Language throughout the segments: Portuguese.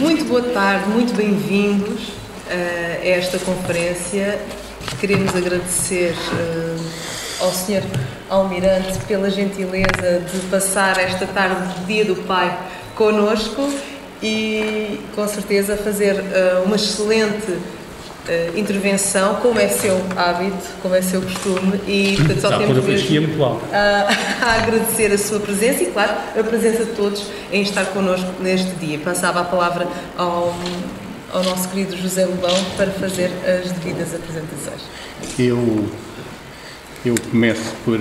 Muito boa tarde, muito bem-vindos a esta conferência. Queremos agradecer ao Sr. Almirante pela gentileza de passar esta tarde de Dia do Pai connosco e, com certeza, fazer uma excelente intervenção, como é seu hábito, como é seu costume, e portanto só temos mesmo a agradecer a sua presença e, claro, a presença de todos em estar connosco neste dia. Passava a palavra ao nosso querido José Lobão para fazer as devidas apresentações. Eu começo por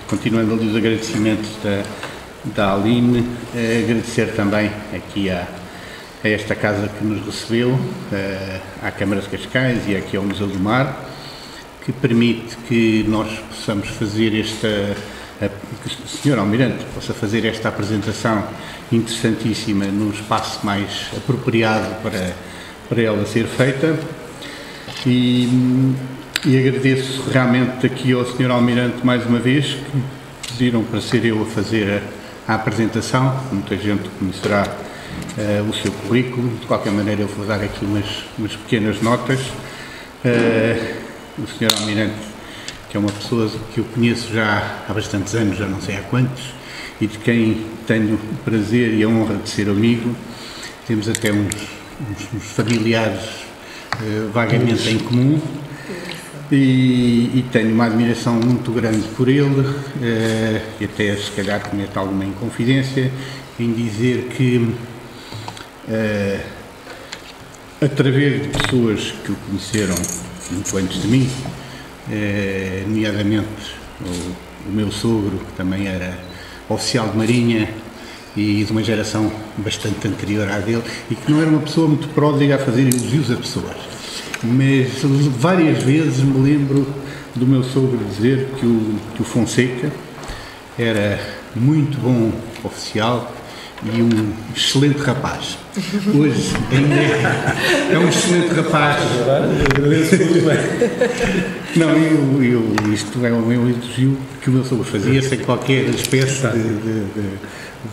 continuando ali os agradecimentos da Aline, agradecer também aqui a esta casa que nos recebeu, à Câmara de Cascais e aqui ao Museu do Mar, que permite que nós possamos fazer que o Sr. Almirante possa fazer esta apresentação interessantíssima num espaço mais apropriado para ela ser feita. E agradeço realmente aqui ao Sr. Almirante mais uma vez, que pediram para ser eu a fazer a apresentação. Muita gente conhecerá o seu currículo. De qualquer maneira, eu vou dar aqui umas pequenas notas. O Sr. Almirante, que é uma pessoa que eu conheço já há bastantes anos, já não sei há quantos, e de quem tenho o prazer e a honra de ser amigo. Temos até uns familiares vagamente em comum, e tenho uma admiração muito grande por ele, e até se calhar cometo alguma inconfidência em dizer que através de pessoas que o conheceram muito antes de mim, nomeadamente o meu sogro, que também era oficial de marinha e de uma geração bastante anterior à dele, e que não era uma pessoa muito pródiga a fazer elogios a pessoas, mas várias vezes me lembro do meu sogro dizer que o Fonseca era muito bom oficial e um excelente rapaz. Hoje ainda é um excelente rapaz. Agradeço muito bem. Não, isto é um elogio que o meu sogro fazia sem qualquer espécie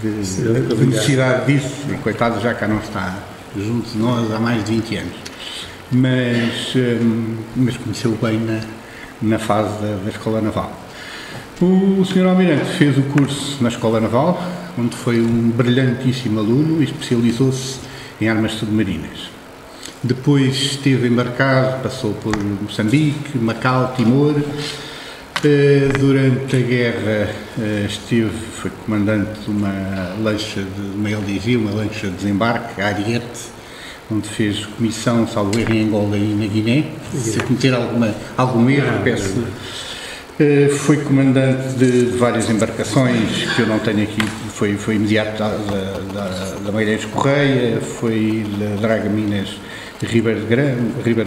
de necessidade disso. E coitado, já cá não está junto de nós há mais de 20 anos. Mas conheceu bem na fase da Escola Naval. O Sr. Almirante fez o curso na Escola Naval, onde foi um brilhantíssimo aluno e especializou-se em armas submarinas. Depois esteve embarcado, passou por Moçambique, Macau, Timor. Durante a guerra foi comandante de uma lancha uma LDG, uma lancha de desembarque, a Ariete, onde fez comissão, salvo erro, em Angola e na Guiné. Se cometer algum erro, peço. Foi comandante de várias embarcações que eu não tenho aqui, foi imediato da Magalhães Correia, foi da Draga Minas Ribeira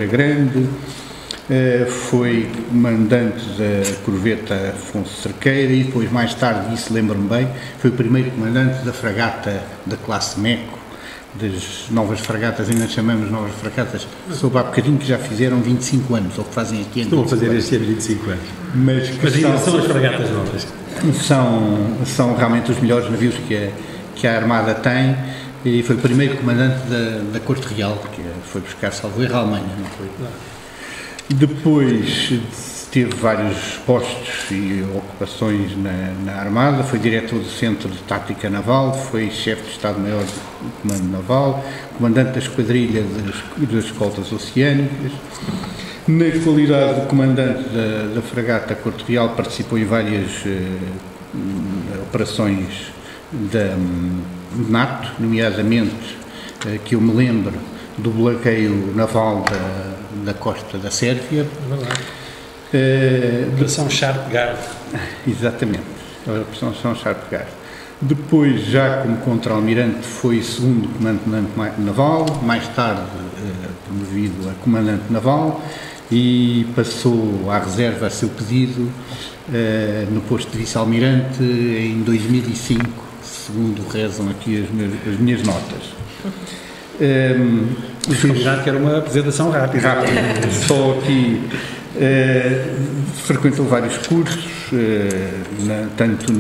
Grande, foi comandante da corveta Afonso Cerqueira e depois, mais tarde, isso lembro-me bem, foi o primeiro comandante da fragata da classe Meco, das novas fragatas, ainda chamamos novas fragatas, soube há bocadinho que já fizeram 25 anos, ou que fazem aqui ano. Estão a fazer este ano 25 anos. Mas ainda são as fragatas novas. São realmente os melhores navios que a Armada tem, e foi o primeiro comandante da Corte Real, que foi buscar, salvo erro, a Alemanha, não foi? Depois teve vários postos e ocupações na Armada, foi diretor do Centro de Tática Naval, foi chefe de Estado-Maior do Comando Naval, comandante da Esquadrilha das Escoltas Oceânicas. Na qualidade de comandante da fragata Corte Real, participou em várias operações da NATO, nomeadamente, que eu me lembro, do bloqueio naval da costa da Sérvia. Operação Sharp Guard. Exatamente, a Operação Sharp Guard. Depois, já como contra-almirante, foi segundo comandante naval, mais tarde promovido a comandante naval, e passou à reserva a seu pedido no posto de vice-almirante em 2005, segundo rezam aqui as minhas notas. Que era uma apresentação rápida. Só aqui frequentou vários cursos, tanto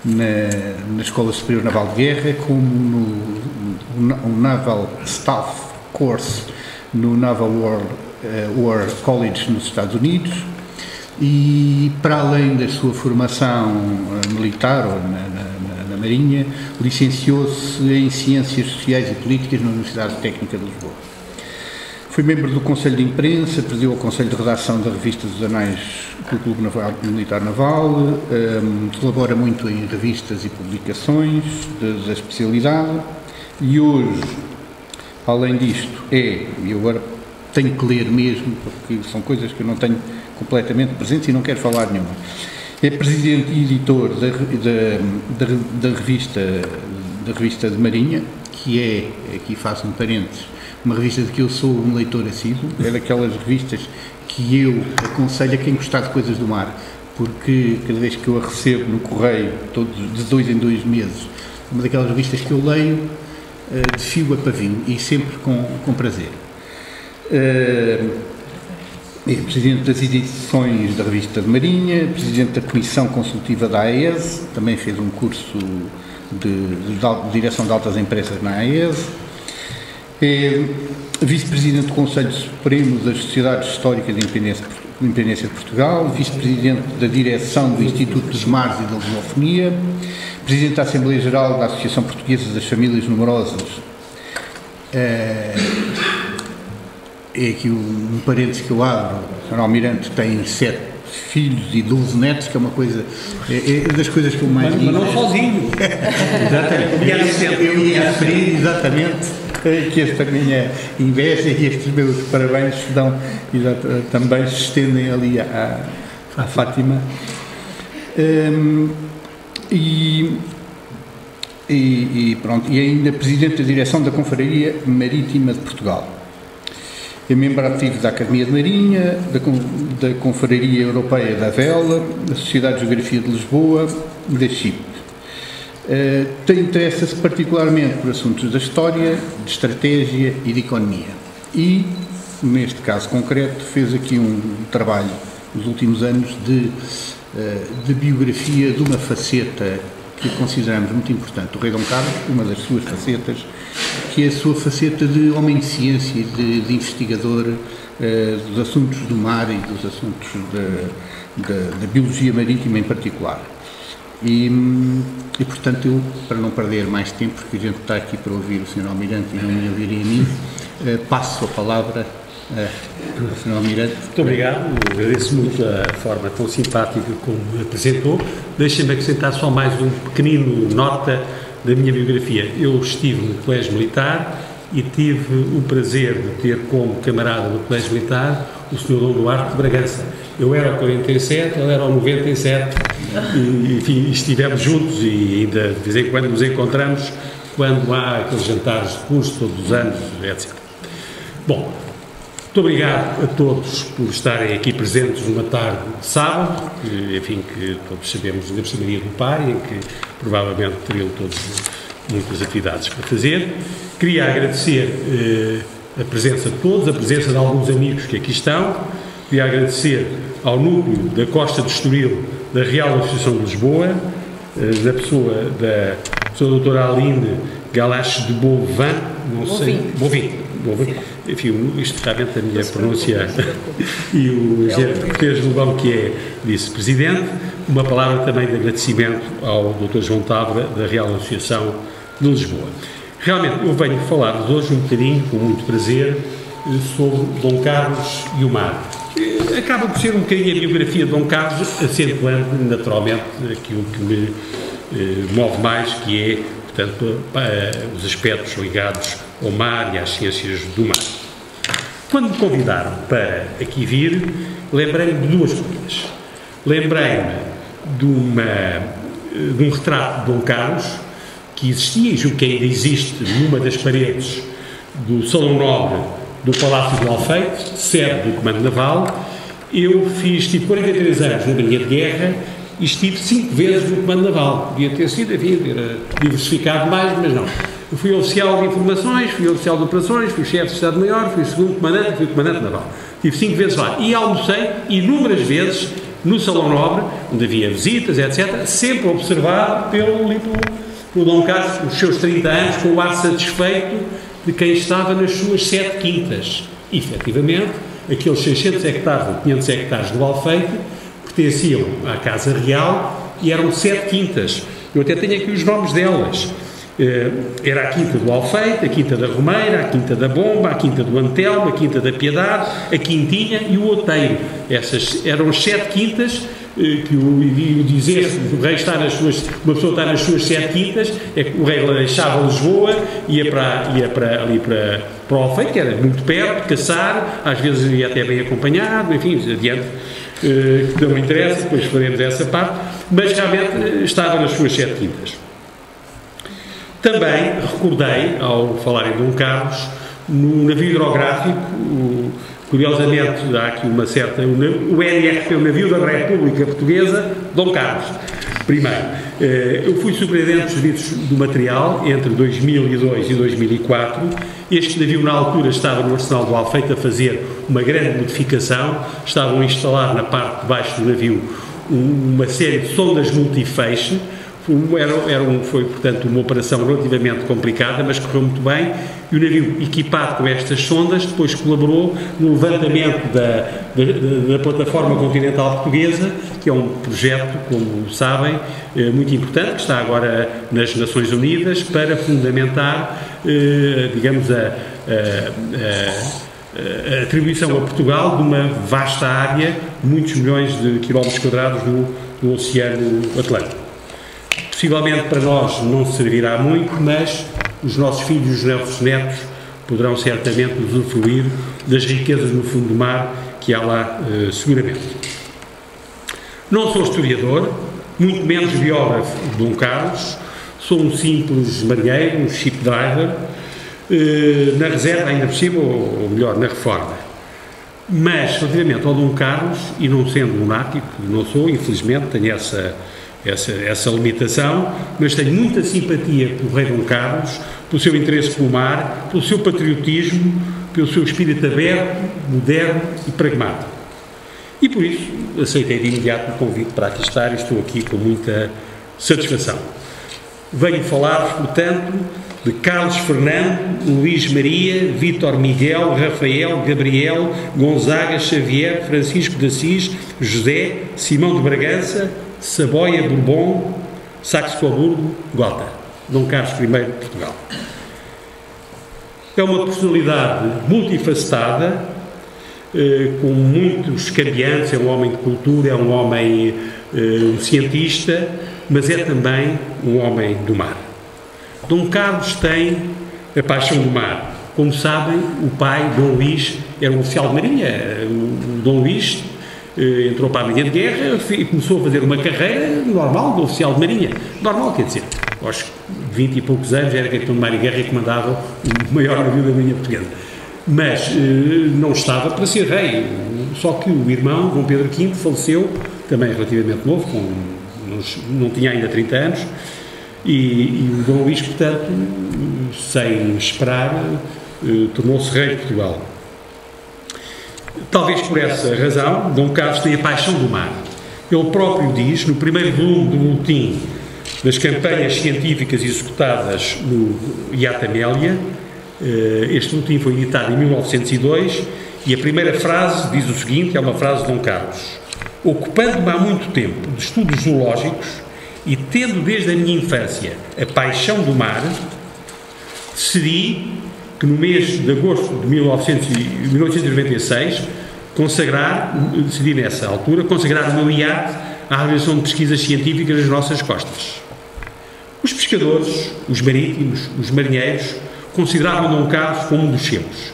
na Escola Superior Naval de Guerra, como no Naval Staff Course no Naval War College nos Estados Unidos, e para além da sua formação militar ou na Marinha, licenciou-se em Ciências Sociais e Políticas na Universidade Técnica de Lisboa. Foi membro do Conselho de Imprensa, presidiu o Conselho de Redação da Revista dos Anais do Clube Militar Naval, colabora muito em revistas e publicações da especialidade, e hoje, além disto, e agora tenho que ler mesmo, porque são coisas que eu não tenho completamente presentes e não quero falar nenhuma. É presidente e editor da revista de Marinha, que é, aqui faço um parênteses, uma revista de que eu sou um leitor assíduo, é daquelas revistas que eu aconselho a quem gostar de coisas do mar, porque cada vez que eu a recebo no correio, de 2 em 2 meses, é uma daquelas revistas que eu leio de fio a pavio e sempre com prazer. É presidente das edições da Revista de Marinha, presidente da Comissão Consultiva da AES, também fez um curso de Direção de Altas Empresas na AES, é vice-presidente do Conselho Supremo das Sociedades Históricas de Independência de Portugal, vice-presidente da Direção do Instituto dos Mares e da Lusofonia, presidente da Assembleia Geral da Associação Portuguesa das Famílias Numerosas. É aqui um parênteses que eu abro. O Sr. Almirante tem 7 filhos e 12 netos, que é uma coisa, é das coisas que eu mais digo. Mas não sozinho. Exatamente. Eu ia referir exatamente que esta minha inveja e estes meus parabéns também se estendem ali à Fátima. Pronto, e ainda presidente da direção da Confraria Marítima de Portugal. É membro ativo da Academia de Marinha, da Confraria Europeia da Vela, da Sociedade de Geografia de Lisboa e da CIP. Interessa-se particularmente por assuntos da história, de estratégia e de economia. E, neste caso concreto, fez aqui um trabalho nos últimos anos de biografia de uma faceta que consideramos muito importante do Rei Dom Carlos, uma das suas facetas, que é a sua faceta de homem de ciência e de investigador dos assuntos do mar e dos assuntos da biologia marítima em particular. E, portanto, eu, para não perder mais tempo, porque a gente está aqui para ouvir o Sr. Almirante e não me ouvirem a mim, passo a palavra ao Sr. Almirante. Muito obrigado, agradeço muito a forma tão simpática como me apresentou. Deixem-me acrescentar só mais um pequenino nota da minha biografia. Eu estive no Colégio Militar e tive o prazer de ter como camarada no Colégio Militar o Sr. Dom Duarte de Bragança. Eu era o 47, ele era o 97, e, enfim, estivemos juntos e ainda de vez em quando nos encontramos quando há aqueles jantares de curso todos os anos, etc. Bom, muito obrigado a todos por estarem aqui presentes numa tarde de sábado, enfim, que todos sabemos da Dia do Pai, em que provavelmente teriam todos muitas atividades para fazer. Queria agradecer a presença de todos, a presença de alguns amigos que aqui estão. Queria agradecer ao núcleo da Costa do Estoril da Real Associação de Lisboa, da pessoa da doutora Aline Galache de Beauvin, não sei, Beauvin, enfim, isto realmente a minha pronúncia, e o engenheiro Cortês Lobão, que é vice-presidente. Uma palavra também de agradecimento ao Dr. João Távora, da Real Associação de Lisboa. Realmente, eu venho falar-vos hoje um bocadinho, com muito prazer, sobre Dom Carlos e o mar. Acaba por ser um bocadinho a biografia de Dom Carlos, acentuando naturalmente aquilo que me move mais, que é, portanto, os aspectos ligados ao mar e às ciências do mar. Quando me convidaram para aqui vir, lembrei-me de duas coisas. Lembrei-me de um retrato de Dom Carlos, que existia e julgo que ainda existe numa das paredes do Salão Nobre do Palácio do Alfeite, sede do Comando Naval. Eu tive 43 anos na Marinha de Guerra e estive 5 vezes no Comando Naval. Podia ter sido, enfim, diversificado mais, mas não. Eu fui oficial de informações, fui oficial de operações, fui chefe de Estado-Maior, fui segundo comandante, fui comandante naval. Estive 5 vezes lá e almocei inúmeras vezes no Salão Nobre, onde havia visitas, etc., sempre observado pelo Dom Carlos, os seus 30 anos, com o ar satisfeito de quem estava nas suas 7 quintas. E, efetivamente, aqueles 600 hectares ou 500 hectares do Alfeite pertenciam à Casa Real e eram 7 quintas. Eu até tenho aqui os nomes delas. Era a Quinta do Alfeite, a Quinta da Romeira, a Quinta da Bomba, a Quinta do Antelmo, a Quinta da Piedade, a Quintinha e o Outeiro. Essas eram as 7 quintas que o dizer o rei está nas suas, uma pessoa está nas suas 7 quintas, é que o rei deixava Lisboa, ia ali para o Alfeite, que era muito perto, caçar, às vezes ia até bem acompanhado, enfim, adiante, que não me interessa, depois faremos essa parte, mas realmente estava nas suas 7 quintas. Também recordei, ao falar em Dom Carlos, no navio hidrográfico, curiosamente, há aqui uma certa... O NRP, o navio da República Portuguesa, Dom Carlos. Primeiro, eu fui superintendente dos serviços do material entre 2002 e 2004. Este navio, na altura, estava no Arsenal do Alfeite a fazer uma grande modificação. Estavam a instalar na parte de baixo do navio uma série de sondas multifeixe. Foi, portanto, uma operação relativamente complicada, mas correu muito bem, e o navio, equipado com estas sondas, depois colaborou no levantamento da plataforma continental portuguesa, que é um projeto, como sabem, muito importante, que está agora nas Nações Unidas, para fundamentar, digamos, a atribuição a Portugal de uma vasta área, muitos milhões de quilómetros quadrados no Oceano Atlântico. Possivelmente para nós não servirá muito, mas os nossos filhos e os nossos netos poderão certamente usufruir das riquezas no fundo do mar que há lá, seguramente. Não sou historiador, muito menos biógrafo de Dom Carlos, sou um simples marinheiro, um ship driver, na reserva ainda por cima, ou melhor, na reforma. Mas, relativamente ao Dom Carlos, e não sendo monático, não sou, infelizmente, tenho essa limitação, mas tenho muita simpatia pelo rei Dom Carlos, pelo seu interesse pelo mar, pelo seu patriotismo, pelo seu espírito aberto, moderno e pragmático. E por isso aceitei de imediato o convite para aqui estar e estou aqui com muita satisfação. Venho falar-vos, portanto, de Carlos Fernando, Luís Maria, Vítor Miguel, Rafael, Gabriel, Gonzaga, Xavier, Francisco de Assis, José, Simão de Bragança, Saboia, Bourbon, Saxe-Coburgo, Gotha. Dom Carlos I de Portugal. É uma personalidade multifacetada, com muitos cambiantes, é um homem de cultura, é um homem um cientista, mas é também um homem do mar. Dom Carlos tem a paixão do mar. Como sabem, o pai, Dom Luís, era um oficial de marinha. O Dom Luís entrou para a Marinha de Guerra e começou a fazer uma carreira normal de oficial de marinha. Normal, quer dizer, aos 20 e poucos anos era capitão de mar e guerra e comandava o maior navio da Marinha Portuguesa. Mas não estava para ser rei, só que o irmão, Dom Pedro V, faleceu, também relativamente novo, não tinha ainda 30 anos, e o Dom Luís, portanto, sem esperar, tornou-se rei de Portugal. Talvez por essa razão, Dom Carlos tem a paixão do mar. Ele próprio diz, no primeiro volume do boletim das campanhas científicas executadas no Iata Amélia, este boletim foi editado em 1902, e a primeira frase diz o seguinte, é uma frase de Dom Carlos: ocupando-me há muito tempo de estudos zoológicos e tendo desde a minha infância a paixão do mar, decidi que no mês de agosto de 1896 decidi nessa altura consagrar o meu iate à realização de pesquisas científicas nas nossas costas. Os pescadores, os marítimos, os marinheiros consideravam Dom Carlos como um dos seus.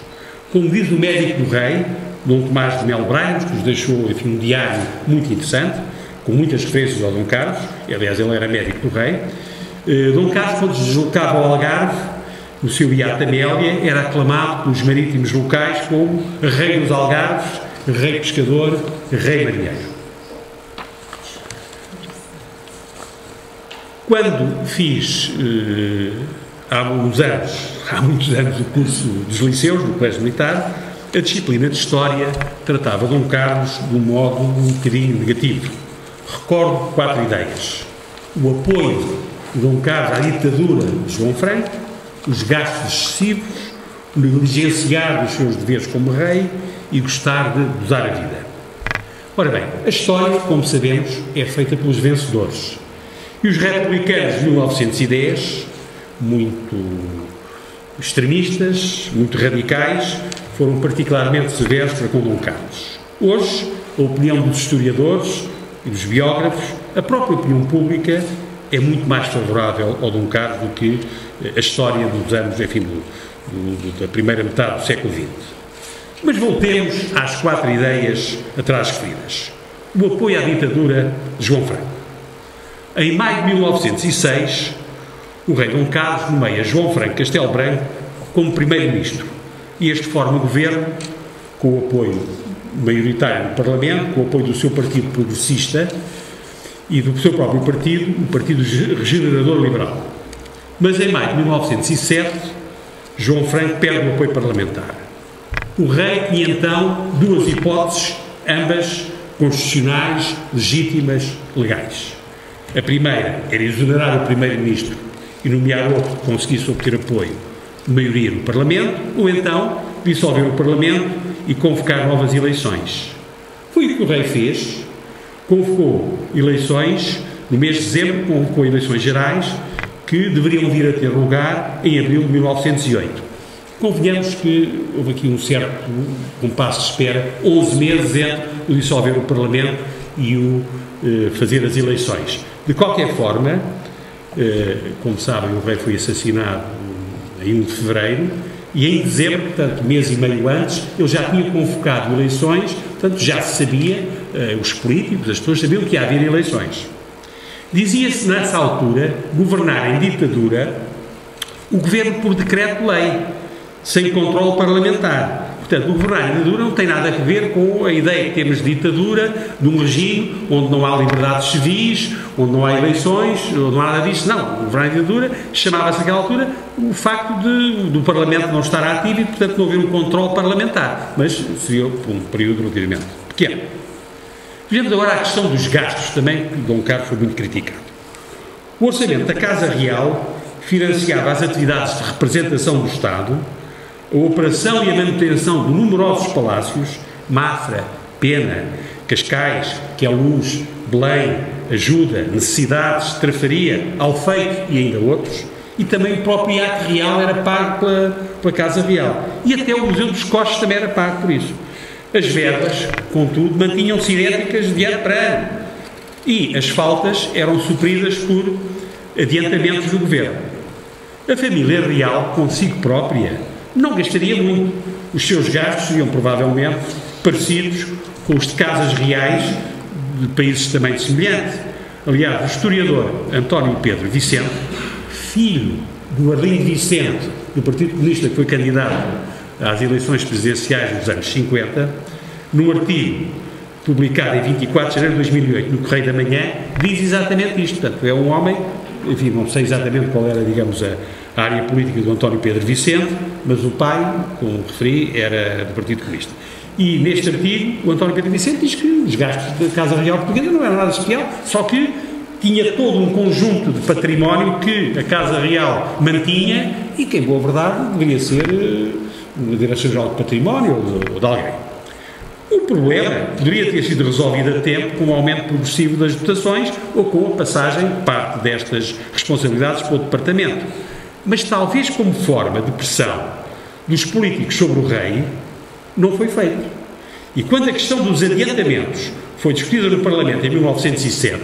Como diz o médico do rei, Dom Tomás de Melo Braga, que nos deixou, enfim, um diário muito interessante, com muitas referências ao Dom Carlos, aliás, ele era médico do rei. Dom Carlos, quando se deslocava ao Algarve, no seu iate Amélia, era aclamado pelos marítimos locais como rei dos Algarves, rei pescador, rei marinheiro. Quando fiz, há muitos anos, o curso dos liceus, no Colégio Militar, a disciplina de História tratava Dom Carlos de um modo um bocadinho negativo. Recordo 4 ideias. O apoio de Dom Carlos à ditadura de João Franco, os gastos excessivos, o negligenciar dos seus deveres como rei e gostar de gozar a vida. Ora bem, a história, como sabemos, é feita pelos vencedores. E os republicanos de 1910, muito extremistas, muito radicais, foram particularmente severos para com Dom Carlos. Hoje, a opinião dos historiadores e dos biógrafos, a própria opinião pública, é muito mais favorável ao Dom Carlos do que a história dos anos, enfim, da primeira metade do século XX. Mas voltemos às 4 ideias atrás referidas. O apoio à ditadura de João Franco. Em maio de 1906, o rei Dom Carlos nomeia João Franco Castelo Branco como primeiro-ministro e este forma o governo com o apoio maioritário do Parlamento, com o apoio do seu partido progressista e do seu próprio partido, o Partido Regenerador Liberal. Mas em maio de 1907, João Franco perde o apoio parlamentar. O rei tinha então 2 hipóteses, ambas constitucionais, legítimas, legais. A primeira era exonerar o primeiro-ministro e nomear outro que conseguisse obter apoio de maioria no Parlamento, ou então dissolver o Parlamento e convocar novas eleições. Foi o que o rei fez, convocou eleições, no mês de dezembro convocou eleições gerais, que deveriam vir a ter lugar em abril de 1908. Convenhamos que houve aqui um certo compasso de espera, 11 meses entre o dissolver o Parlamento e o fazer as eleições. De qualquer forma, como sabem, o rei foi assassinado em 1 de fevereiro e em dezembro, portanto, mês e meio antes, ele já tinha convocado eleições, portanto, já se sabia, os políticos, as pessoas sabiam que ia haver eleições. Dizia-se nessa altura, governar em ditadura, o governo por decreto-lei, sem controle parlamentar. Portanto, o governar em ditadura não tem nada a ver com a ideia que temos de ditadura, de um regime onde não há liberdades civis, onde não há eleições, onde não há nada disso. Não, o governar em ditadura chamava-se naquela altura o facto do Parlamento não estar ativo e, portanto, não haver um controle parlamentar. Mas seria por um período relativamente pequeno. Vejamos agora a questão dos gastos, também, que Dom Carlos foi muito criticado. O orçamento da Casa Real financiava as atividades de representação do Estado, a operação e a manutenção de numerosos palácios, Mafra, Pena, Cascais, Queluz, Belém, Ajuda, Necessidades, Trafaria, Alfeite e ainda outros, e também o próprio iate real era pago pela Casa Real. E até o Museu dos Coches também era pago por isso. As verbas, contudo, mantinham-se idênticas de ano para ano, e as faltas eram supridas por adiantamentos do governo. A família real, consigo própria, não gastaria muito. Os seus gastos seriam provavelmente parecidos com os de casas reais de países de tamanho semelhante. Aliás, o historiador António Pedro Vicente, filho do Arlindo Vicente, do Partido Comunista, que foi candidato às eleições presidenciais dos anos 50, num artigo publicado em 24 de janeiro de 2008 no Correio da Manhã, diz exatamente isto. Portanto, é um homem, enfim, não sei exatamente qual era, digamos, a área política do António Pedro Vicente, mas o pai, como referi, era do Partido Comunista. E neste artigo, o António Pedro Vicente diz que os gastos da Casa Real Portuguesa não eram nada especial, só que tinha todo um conjunto de património que a Casa Real mantinha e que, em boa verdade, deveria ser da Direção-Geral de Património ou de alguém. O problema poderia ter sido resolvido a tempo com o aumento progressivo das dotações ou com a passagem de parte destas responsabilidades para o Departamento. Mas talvez como forma de pressão dos políticos sobre o rei, não foi feito. E quando a questão dos adiantamentos foi discutida no Parlamento em 1907,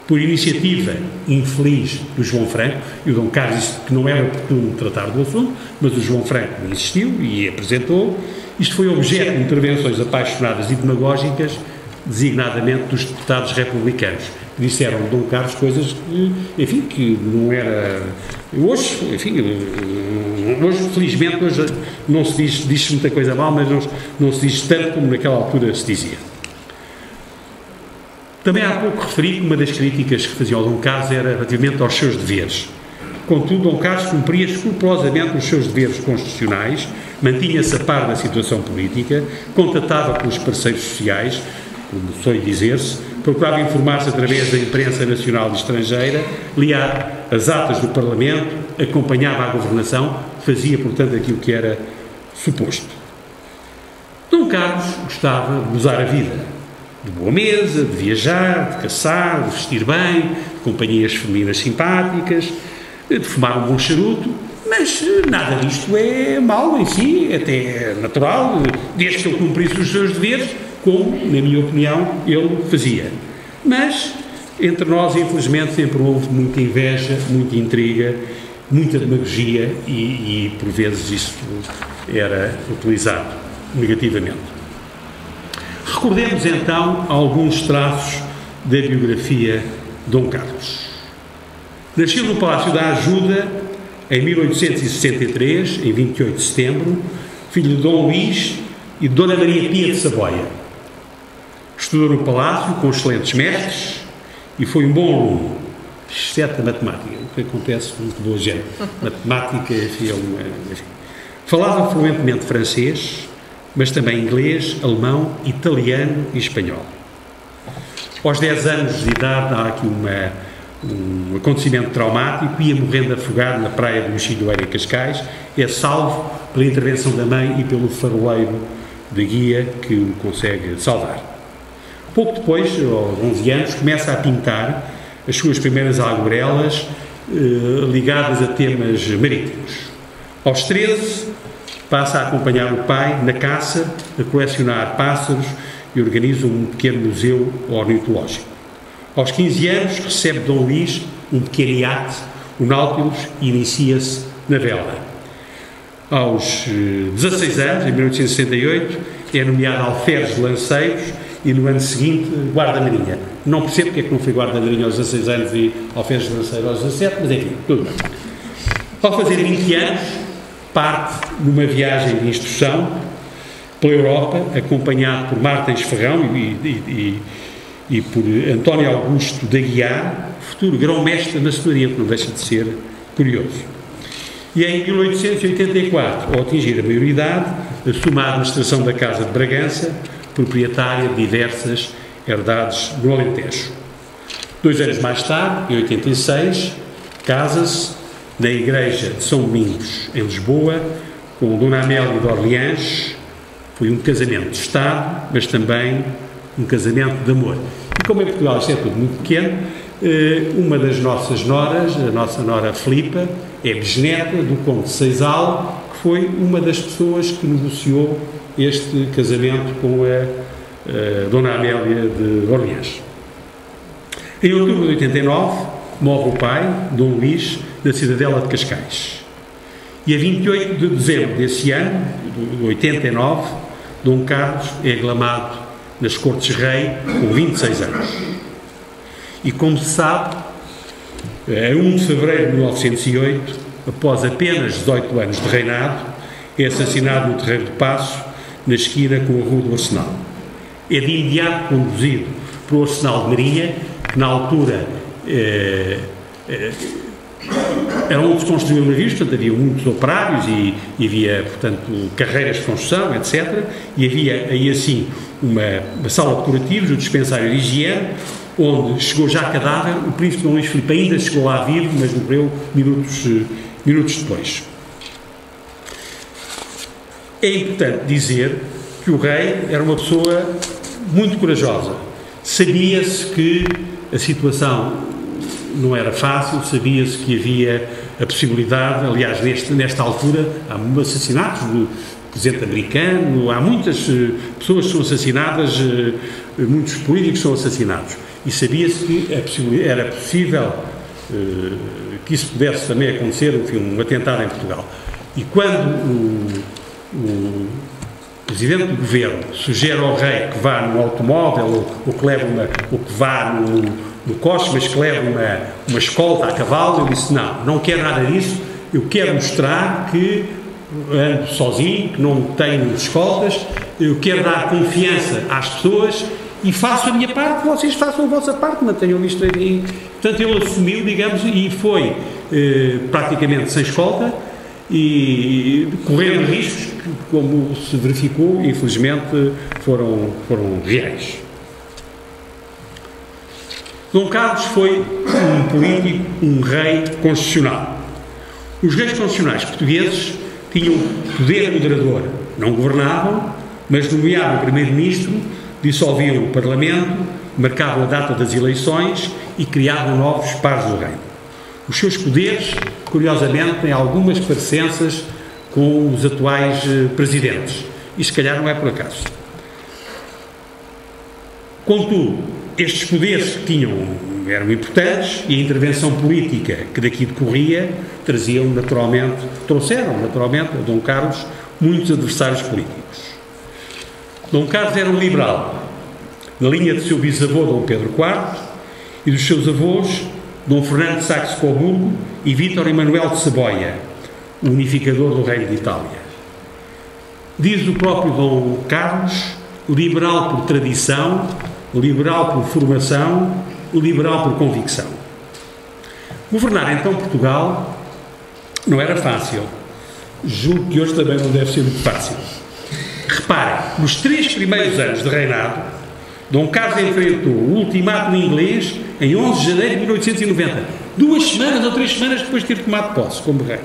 por iniciativa infeliz do João Franco, e o Dom Carlos disse que não era oportuno tratar do assunto, mas o João Franco insistiu e apresentou, isto foi objeto de intervenções apaixonadas e demagógicas, designadamente dos deputados republicanos, que disseram de Dom Carlos coisas que, enfim, que não era... Hoje, enfim, hoje, felizmente, hoje não se diz muita coisa mal, mas não se diz tanto como naquela altura se dizia. Também há pouco referi que uma das críticas que faziam ao Dom Carlos era relativamente aos seus deveres. Contudo, Dom Carlos cumpria escrupulosamente os seus deveres constitucionais, mantinha-se a par da situação política, contatava com os parceiros sociais, como soe dizer-se, procurava informar-se através da imprensa nacional e estrangeira, lia as atas do Parlamento, acompanhava a governação, fazia, portanto, aquilo que era suposto. Dom Carlos gostava de gozar a vida, de boa mesa, de viajar, de caçar, de vestir bem, de companhias femininas simpáticas, de fumar um bom charuto, mas nada disto é mau em si, até natural, desde que ele cumprisse os seus deveres, como, na minha opinião, ele fazia. Mas, entre nós, infelizmente, sempre houve muita inveja, muita intriga, muita demagogia e por vezes, isso era utilizado negativamente. Recordemos, então, alguns traços da biografia de Dom Carlos. Nasceu no Palácio da Ajuda, em 1863, em 28 de setembro, filho de Dom Luís e de Dona Maria Pia de Saboia. Estudou no Palácio com excelentes mestres e foi um bom aluno, exceto a matemática, o que acontece muito boa gente. Matemática, enfim. Falava fluentemente francês, mas também inglês, alemão, italiano e espanhol. Aos 10 anos de idade há aqui um acontecimento traumático, ia morrendo afogado na praia do Mexilhoeiro, em Cascais, é salvo pela intervenção da mãe e pelo faroleiro de guia que o consegue salvar. Pouco depois, aos 11 anos, começa a pintar as suas primeiras aguarelas ligadas a temas marítimos. Aos 13, passa a acompanhar o pai na caça, a colecionar pássaros e organiza um pequeno museu ornitológico. Aos 15 anos, recebe Dom Luís um pequeno iate, o Nautilus, e inicia-se na vela. Aos 16 anos, em 1868, é nomeado alferes de lanceiros e no ano seguinte guarda-marinha. Não percebo porque é que não foi guarda-marinha aos 16 anos e alferes de lanceiro aos 17, mas enfim, tudo bem. Ao fazer 20 anos, parte numa viagem de instrução pela Europa, acompanhado por Martins Ferrão e por António Augusto de Aguiar, futuro grão-mestre da maçonaria, que não deixa de ser curioso. E em 1884, ao atingir a maioridade, assume a administração da Casa de Bragança, proprietária de diversas herdades no Alentejo. 2 anos mais tarde, em 86, casa-se na Igreja de São Domingos, em Lisboa, com Dona Amélia de Orleans. Foi um casamento de Estado, mas também um casamento de amor. E como em Portugal isto é tudo muito pequeno, uma das nossas noras, a nossa nora Filipa, é bisneta do Conde de Seisal, que foi uma das pessoas que negociou este casamento com a Dona Amélia de Orleans. Em outubro de 89, morre o pai, Dom Luís, na cidadela de Cascais. E a 28 de dezembro desse ano, de 89, Dom Carlos é aclamado nas Cortes Rei com 26 anos. E como se sabe, a 1 de fevereiro de 1908, após apenas 18 anos de reinado, é assassinado no Terreiro do Paço, na esquina com a Rua do Arsenal. É de imediato conduzido para o Arsenal de Maria, que na altura era onde se construíam navios, portanto havia muitos operários e havia, portanto, carreiras de construção, etc. E havia aí assim uma sala de curativos, o dispensário de higiene, onde chegou já cadáver, o príncipe Dom Luís Filipe ainda chegou lá vivo, mas morreu minutos depois. É importante dizer que o rei era uma pessoa muito corajosa. Sabia-se que a situação não era fácil, sabia-se que havia a possibilidade, aliás, nesta altura, há assassinatos do presidente americano, há muitas pessoas que são assassinadas, muitos políticos são assassinados, e sabia-se que era possível que isso pudesse também acontecer, enfim, um atentado em Portugal. E quando o presidente do governo sugere ao rei que vá no automóvel ou que vá no coche, mas que leve uma escolta a cavalo, eu disse, não quero nada disso, eu quero mostrar que ando sozinho, que não tenho escoltas, eu quero dar confiança às pessoas e faço a minha parte, vocês façam a vossa parte, mantenham isto aí. Portanto, ele assumiu, digamos, e foi praticamente sem escolta e correndo riscos que, como se verificou, infelizmente foram reais. Dom Carlos foi um político, um rei constitucional. Os reis constitucionais portugueses tinham poder moderador, não governavam, mas nomeavam primeiro-ministro, dissolviam o Parlamento, marcavam a data das eleições e criavam novos pares do reino. Os seus poderes, curiosamente, têm algumas parecenças com os atuais presidentes, e se calhar não é por acaso. Contudo, estes poderes que eram importantes e a intervenção política que daqui decorria trouxeram naturalmente a Dom Carlos muitos adversários políticos. Dom Carlos era um liberal, na linha de seu bisavô Dom Pedro IV e dos seus avós Dom Fernando de Saxe-Coburgo e Vítor Emanuel de Saboia, o unificador do Reino de Itália. Diz o próprio Dom Carlos, liberal por tradição, liberal por formação, liberal por convicção. Governar então Portugal não era fácil. Julgo que hoje também não deve ser muito fácil. Reparem, nos 3 primeiros anos de reinado, Dom Carlos enfrentou o ultimato inglês em 11 de janeiro de 1890, 2 semanas ou 3 semanas depois de ter tomado posse como rei.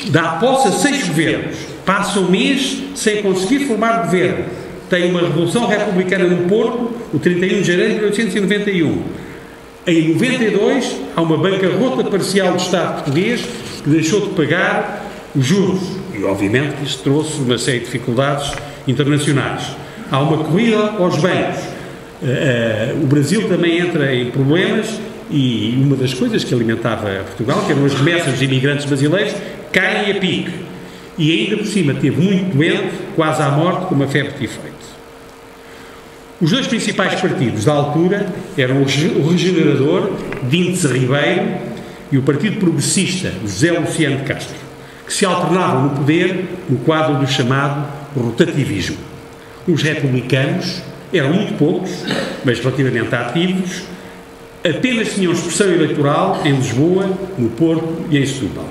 Dá posse a 6 governos, passa um mês sem conseguir formar governo, tem uma revolução republicana no Porto, o 31 de janeiro de 1891. Em 92, há uma bancarrota parcial do Estado português que deixou de pagar os juros. E, obviamente, isso trouxe uma série de dificuldades internacionais. Há uma corrida aos bancos. O Brasil também entra em problemas e uma das coisas que alimentava Portugal, que eram as remessas de imigrantes brasileiros, caem a pique. E ainda por cima teve muito doente, quase à morte, com uma febre tifoide. Os 2 principais partidos da altura eram o Regenerador, de Índice Ribeiro, e o Partido Progressista, de José Luciano de Castro, que se alternavam no poder no quadro do chamado rotativismo. Os republicanos eram muito poucos, mas relativamente ativos, apenas tinham expressão eleitoral em Lisboa, no Porto e em Setúbal.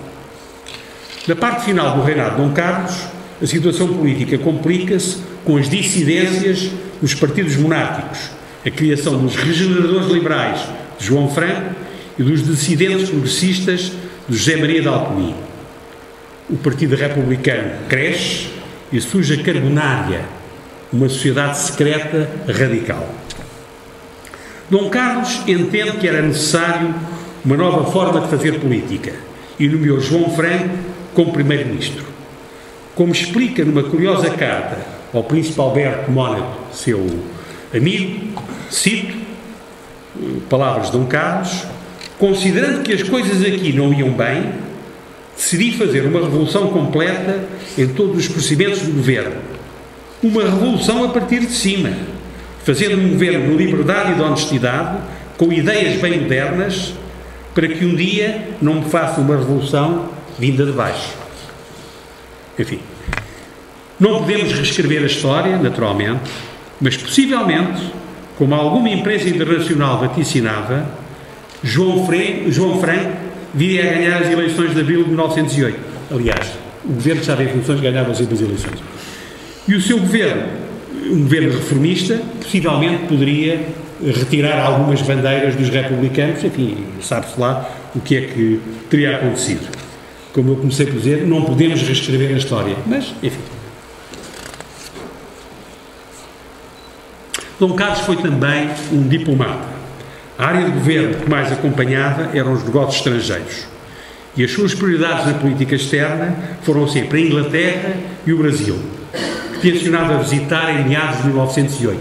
Na parte final do reinado de Dom Carlos, a situação política complica-se com as dissidências dos partidos monárquicos, a criação dos regeneradores liberais de João Franco e dos dissidentes progressistas de José Maria de Alcoim. O Partido Republicano cresce e surge a Carbonária, uma sociedade secreta radical. Dom Carlos entende que era necessário uma nova forma de fazer política e nomeou João Franco como primeiro-ministro. Como explica numa curiosa carta ao príncipe Alberto Mónaco, seu amigo, cito, palavras de Dom Carlos: considerando que as coisas aqui não iam bem, decidi fazer uma revolução completa em todos os procedimentos do governo. Uma revolução a partir de cima, fazendo um governo de liberdade e de honestidade, com ideias bem modernas, para que um dia não me faça uma revolução vinda de baixo. Enfim, não podemos reescrever a história, naturalmente, mas possivelmente, como alguma imprensa internacional vaticinava, João Franco viria a ganhar as eleições de abril de 1908. Aliás, o governo estava em funções, ganhava sempre as eleições. E o seu governo, um governo reformista, possivelmente poderia retirar algumas bandeiras dos republicanos. Enfim, sabe-se lá o que é que teria acontecido. Como eu comecei por dizer, não podemos reescrever a história, mas, enfim. Dom Carlos foi também um diplomata. A área de governo que mais acompanhava eram os negócios estrangeiros. E as suas prioridades na política externa foram sempre a Inglaterra e o Brasil, que tencionava visitar em meados de 1908.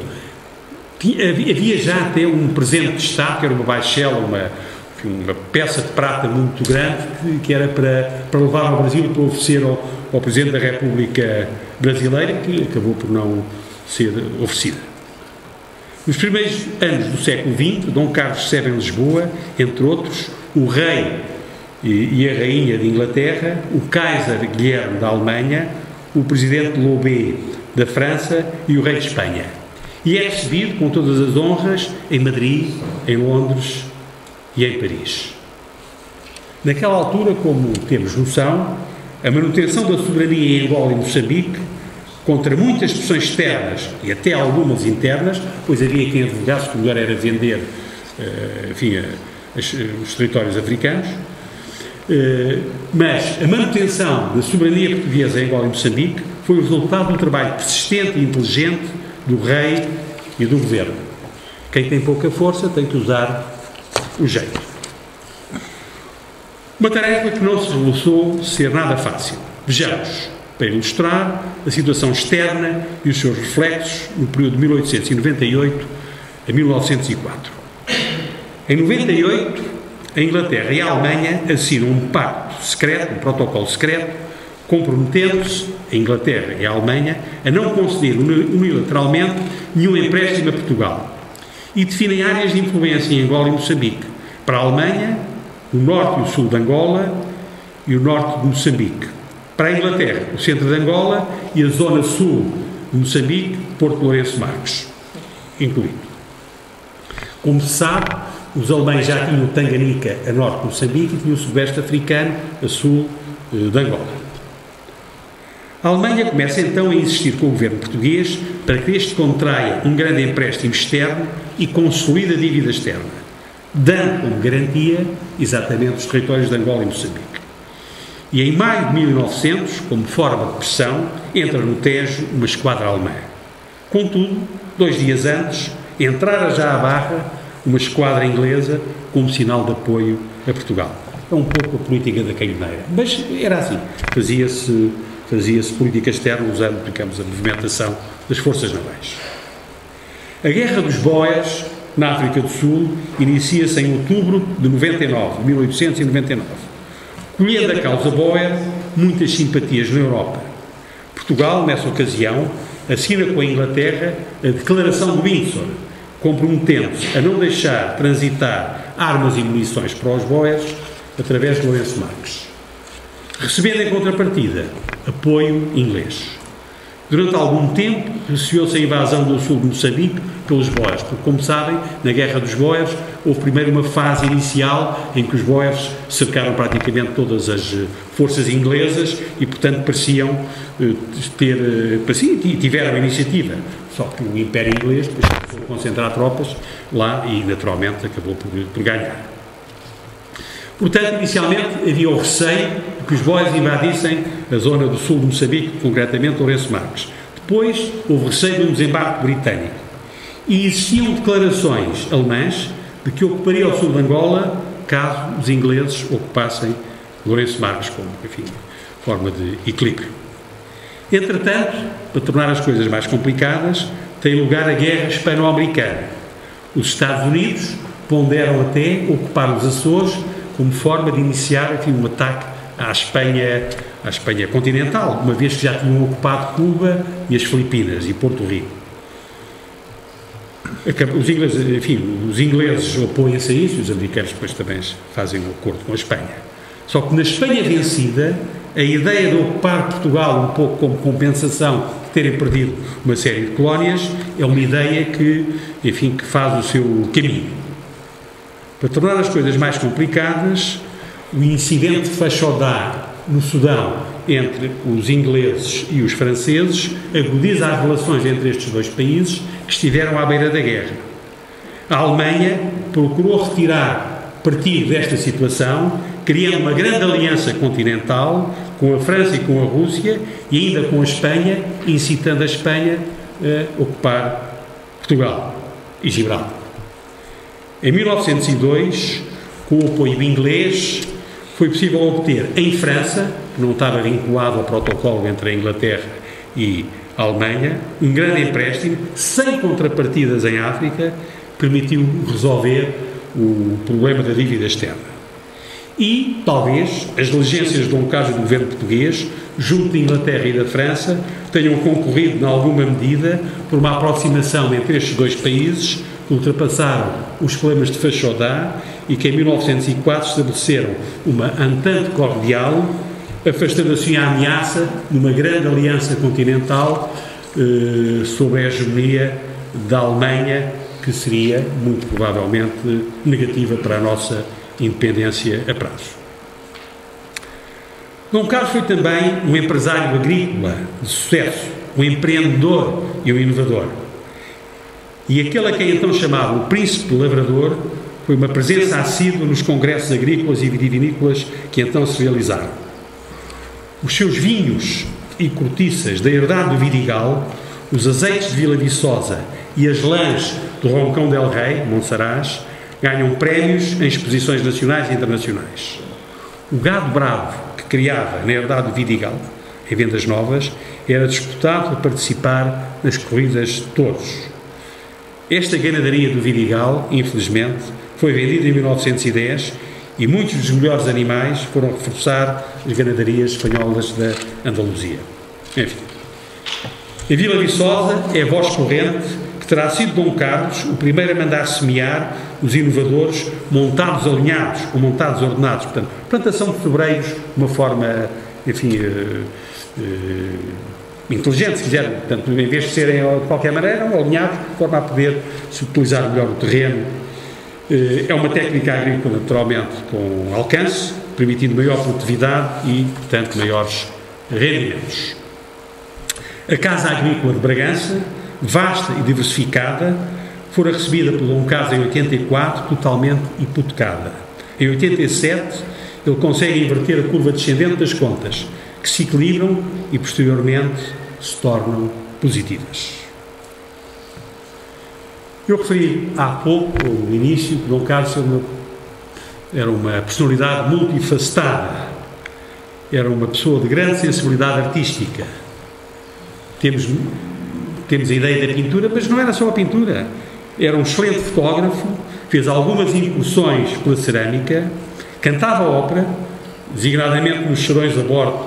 Havia já até um presente de Estado, que era uma baixela, uma peça de prata muito grande, que era para levar ao Brasil, para oferecer ao Presidente da República Brasileira, que acabou por não ser oferecida. Nos primeiros anos do século XX, Dom Carlos recebe em Lisboa, entre outros, o rei e a rainha de Inglaterra, o Kaiser Guilherme da Alemanha, o presidente Lobé da França e o rei de Espanha. E é recebido com todas as honras em Madrid, em Londres e em Paris. Naquela altura, como temos noção, a manutenção da soberania em Angola e Moçambique, contra muitas pressões externas e até algumas internas, pois havia quem advogasse que o melhor era vender, os territórios africanos, mas a manutenção da soberania portuguesa em Angola e Moçambique foi o resultado de um trabalho persistente e inteligente do rei e do governo. Quem tem pouca força tem que usar o jeito. Uma tarefa que não se revelou ser nada fácil. Vejamos, para ilustrar a situação externa e os seus reflexos no período de 1898 a 1904. Em 98, a Inglaterra e a Alemanha assinam um pacto secreto, um protocolo secreto, comprometendo-se, a Inglaterra e a Alemanha, a não conceder unilateralmente nenhum empréstimo a Portugal e definem áreas de influência em Angola e Moçambique. Para a Alemanha, o norte e o sul de Angola e o norte de Moçambique. Para a Inglaterra, o centro de Angola e a zona sul de Moçambique, Porto Lourenço Marques, incluído. Como se sabe, os alemães já tinham Tanganica a norte de Moçambique e tinham o sudoeste africano a sul de Angola. A Alemanha começa então a insistir com o governo português para que este contraia um grande empréstimo externo e consolide a dívida externa, dando como garantia exatamente os territórios de Angola e Moçambique. E em maio de 1900, como forma de pressão, entra no Tejo uma esquadra alemã. Contudo, 2 dias antes, entrara já à Barra uma esquadra inglesa como sinal de apoio a Portugal. É um pouco a política da canhoneira, mas era assim, fazia-se política externa usando, digamos, a movimentação das forças navais. A Guerra dos Boers, na África do Sul, inicia-se em outubro de 1899. Colhendo a causa Boer, muitas simpatias na Europa. Portugal, nessa ocasião, assina com a Inglaterra a Declaração de Windsor, comprometendo-se a não deixar transitar armas e munições para os Boers através de Lourenço Marques. Recebendo em contrapartida apoio inglês. Durante algum tempo, receou-se a invasão do sul de Moçambique pelos Boers, porque, como sabem, na Guerra dos Boers, houve primeiro uma fase inicial em que os Boers cercaram praticamente todas as forças inglesas e, portanto, pareciam tiveram a iniciativa. Só que o Império Inglês começou a concentrar tropas lá e, naturalmente, acabou por ganhar. Portanto, inicialmente havia o receio de que os Boers invadissem a zona do sul de Moçambique, concretamente Lourenço Marques. Depois, houve receio de um desembarque britânico. E existiam declarações alemãs de que ocuparia o sul de Angola caso os ingleses ocupassem Lourenço Marques, como, enfim, forma de equilíbrio. Entretanto, para tornar as coisas mais complicadas, tem lugar a Guerra Hispano-Americana. Os Estados Unidos ponderam até ocupar os Açores como forma de iniciar, enfim, um ataque à Espanha continental, uma vez que já tinham ocupado Cuba e as Filipinas e Porto Rico. Os ingleses opõem-se a isso e os americanos depois também fazem um acordo com a Espanha. Só que na Espanha vencida, a ideia de ocupar Portugal um pouco como compensação de terem perdido uma série de colónias é uma ideia que faz o seu caminho. Para tornar as coisas mais complicadas, o incidente de Fachodá, no Sudão, entre os ingleses e os franceses, agudiza as relações entre estes dois países que estiveram à beira da guerra. A Alemanha procurou retirar partido desta situação, criando uma grande aliança continental com a França e com a Rússia e ainda com a Espanha, incitando a Espanha a ocupar Portugal e Gibraltar. Em 1902, com o apoio inglês, foi possível obter em França, que não estava vinculado ao protocolo entre a Inglaterra e a Alemanha, um grande empréstimo, sem contrapartidas em África, permitiu resolver o problema da dívida externa. E, talvez, as diligências de Dom Carlos do governo português, junto da Inglaterra e da França, tenham concorrido, em alguma medida, por uma aproximação entre estes dois países, que ultrapassaram os problemas de Fachodá e que, em 1904, estabeleceram uma entente cordial, afastando assim a ameaça de uma grande aliança continental sob a hegemonia da Alemanha, que seria, muito provavelmente, negativa para a nossa independência a prazo. Dom Carlos foi também um empresário agrícola de sucesso, um empreendedor e um inovador. E aquele a quem então chamava o Príncipe Lavrador foi uma presença assídua nos congressos agrícolas e vitivinícolas que então se realizaram. Os seus vinhos e cortiças da herdade do Vidigal, os azeites de Vila Viçosa e as lãs do Roncão del Rei, Monsaraz, ganham prémios em exposições nacionais e internacionais. O gado bravo que criava na herdade do Vidigal, em vendas novas, era disputado para participar nas corridas de touros. Esta ganadaria do Vidigal, infelizmente, foi vendida em 1910 e muitos dos melhores animais foram reforçar as ganadarias espanholas da Andaluzia. Enfim, em Vila Viçosa é voz corrente que terá sido Dom Carlos o primeiro a mandar semear os inovadores montados alinhados ou montados ordenados. Portanto, plantação de sobreiros de uma forma, enfim, inteligente, se quiser. Portanto, em vez de serem de qualquer maneira, alinhados, de forma a poder se utilizar melhor o terreno. É uma técnica agrícola, naturalmente, com alcance, permitindo maior produtividade e, portanto, maiores rendimentos. A Casa Agrícola de Bragança, vasta e diversificada, fora recebida por Dom Carlos em 84, totalmente hipotecada. Em 87, ele consegue inverter a curva descendente das contas, que se equilibram e, posteriormente, se tornam positivas. Eu referi há pouco, no início, que Dom Carlos era uma personalidade multifacetada, era uma pessoa de grande sensibilidade artística. Temos a ideia da pintura, mas não era só a pintura. Era um excelente fotógrafo, fez algumas incursões pela cerâmica, cantava ópera, designadamente nos serões a bordo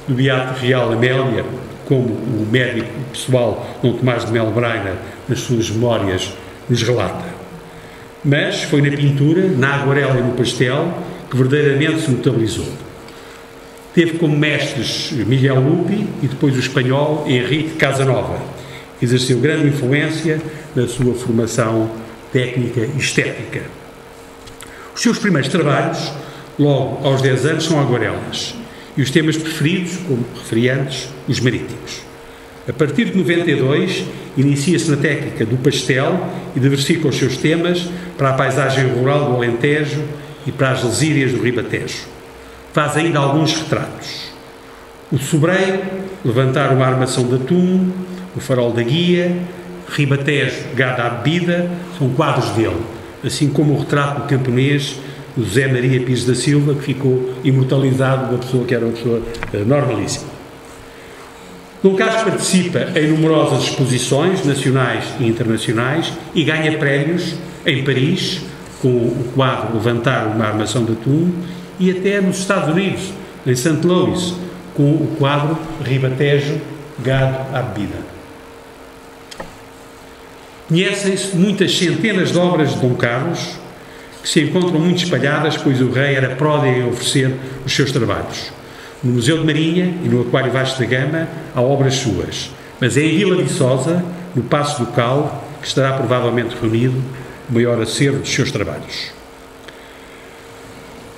do Beato Real Amélia, como o médico pessoal Dom Tomás de Melo Braina, nas suas memórias, nos relata. Mas foi na pintura, na aguarela e no pastel que verdadeiramente se notabilizou. Teve como mestres Miguel Lupi e depois o espanhol Henrique Casanova. Exerceu grande influência na sua formação técnica e estética. Os seus primeiros trabalhos, logo aos 10 anos, são aguarelas. E os temas preferidos, como referi antes, os marítimos. A partir de 92, inicia-se na técnica do pastel e diversifica os seus temas para a paisagem rural do Alentejo e para as lesírias do Ribatejo. Faz ainda alguns retratos. O sobreiro, levantar uma armação de atum, o farol da guia, Ribatejo, gado à bebida, são quadros dele, assim como o retrato do camponês José Maria Pires da Silva, que ficou imortalizado da pessoa que era uma pessoa normalíssima. Dom Carlos participa em numerosas exposições nacionais e internacionais e ganha prémios em Paris, com o quadro Levantar uma Armação de Atum, e até nos Estados Unidos, em St. Louis, com o quadro Ribatejo, gado à bebida. Conhecem-se muitas centenas de obras de Dom Carlos, que se encontram muito espalhadas, pois o rei era pródigo em oferecer os seus trabalhos. No Museu de Marinha e no Aquário Vasco da Gama há obras suas, mas é em Vila Viçosa, no Paço do Cal, que estará provavelmente reunido o maior acervo dos seus trabalhos.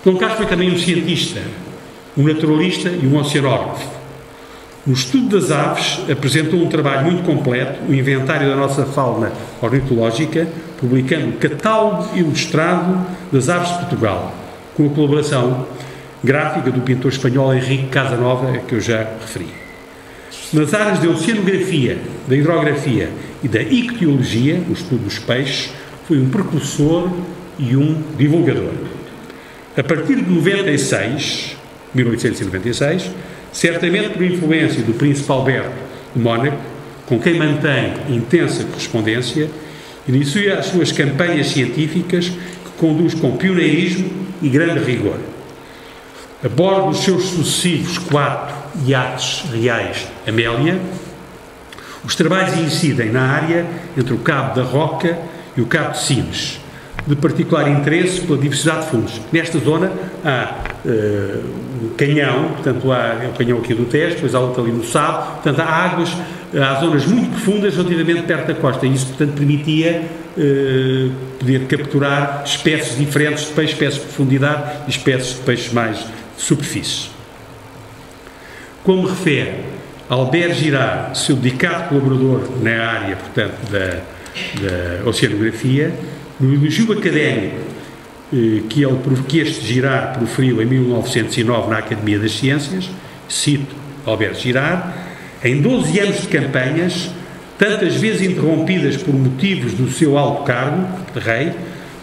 Dom Carlos foi também um cientista, um naturalista e um oceanógrafo. No estudo das aves, apresentou um trabalho muito completo, o inventário da nossa fauna ornitológica, publicando o catálogo ilustrado das aves de Portugal, com a colaboração gráfica do pintor espanhol Henrique Casanova, que eu já referi. Nas áreas da oceanografia, da hidrografia e da ictiologia, o estudo dos peixes, foi um precursor e um divulgador. A partir de 1896, certamente por influência do príncipe Alberto de Mónaco, com quem mantém intensa correspondência, inicia as suas campanhas científicas que conduz com pioneirismo e grande rigor. A bordo dos seus sucessivos 4 iates reais Amélia, os trabalhos incidem na área entre o Cabo da Roca e o Cabo de Sines, de particular interesse pela diversidade de fundos. Nesta zona há um canhão, portanto há o canhão aqui do Tejo, depois há outro ali no Sado, portanto há zonas muito profundas relativamente perto da costa, e isso, portanto, permitia poder capturar espécies diferentes de peixes, espécies de profundidade e espécies de peixes mais de superfície. Como refere Albert Girard, seu dedicado colaborador na área, portanto, da oceanografia, no elogio académico que este Girard proferiu em 1909 na Academia das Ciências, cito Albert Girard: em 12 anos de campanhas, tantas vezes interrompidas por motivos do seu alto cargo de rei,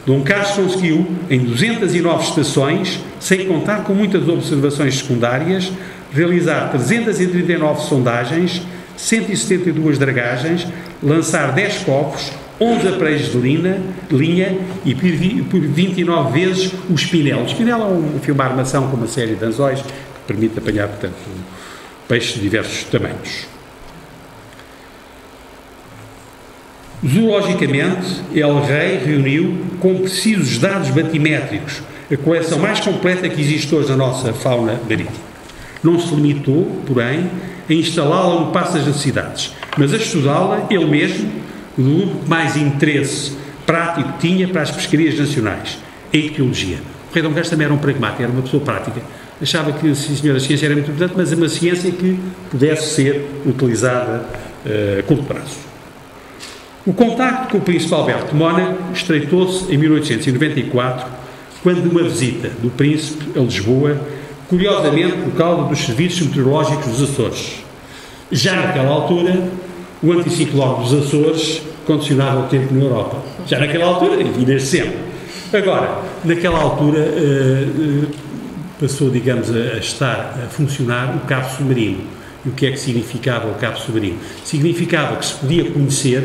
Dom Carlos conseguiu, em 209 estações, sem contar com muitas observações secundárias, realizar 339 sondagens, 172 dragagens, lançar 10 copos, 11 aparelhos de linha e por 29 vezes o espinel. O espinel é um filme de armação com uma série de anzóis que permite apanhar, portanto, peixes de diversos tamanhos. Zoologicamente, El Rei reuniu, com precisos dados batimétricos, a coleção mais completa que existe hoje na nossa fauna marítima. Não se limitou, porém, a instalá-la no Paço das Necessidades, mas a estudá-la ele mesmo, no que mais interesse prático tinha para as pescarias nacionais, a ictiologia. O rei Dom Carlos também era um pragmático, era uma pessoa prática. Achava que, sim senhor, a ciência era muito importante, mas é uma ciência que pudesse ser utilizada a curto prazo. O contacto com o príncipe Alberto de Mónaco estreitou-se em 1894, quando uma visita do príncipe a Lisboa, curiosamente por causa dos serviços meteorológicos dos Açores. Já naquela altura, o anticiclone dos Açores condicionava o tempo na Europa. Já naquela altura, e desde sempre. Agora, naquela altura, passou, digamos, a funcionar o cabo submarino. E o que é que significava o cabo submarino? Significava que se podia conhecer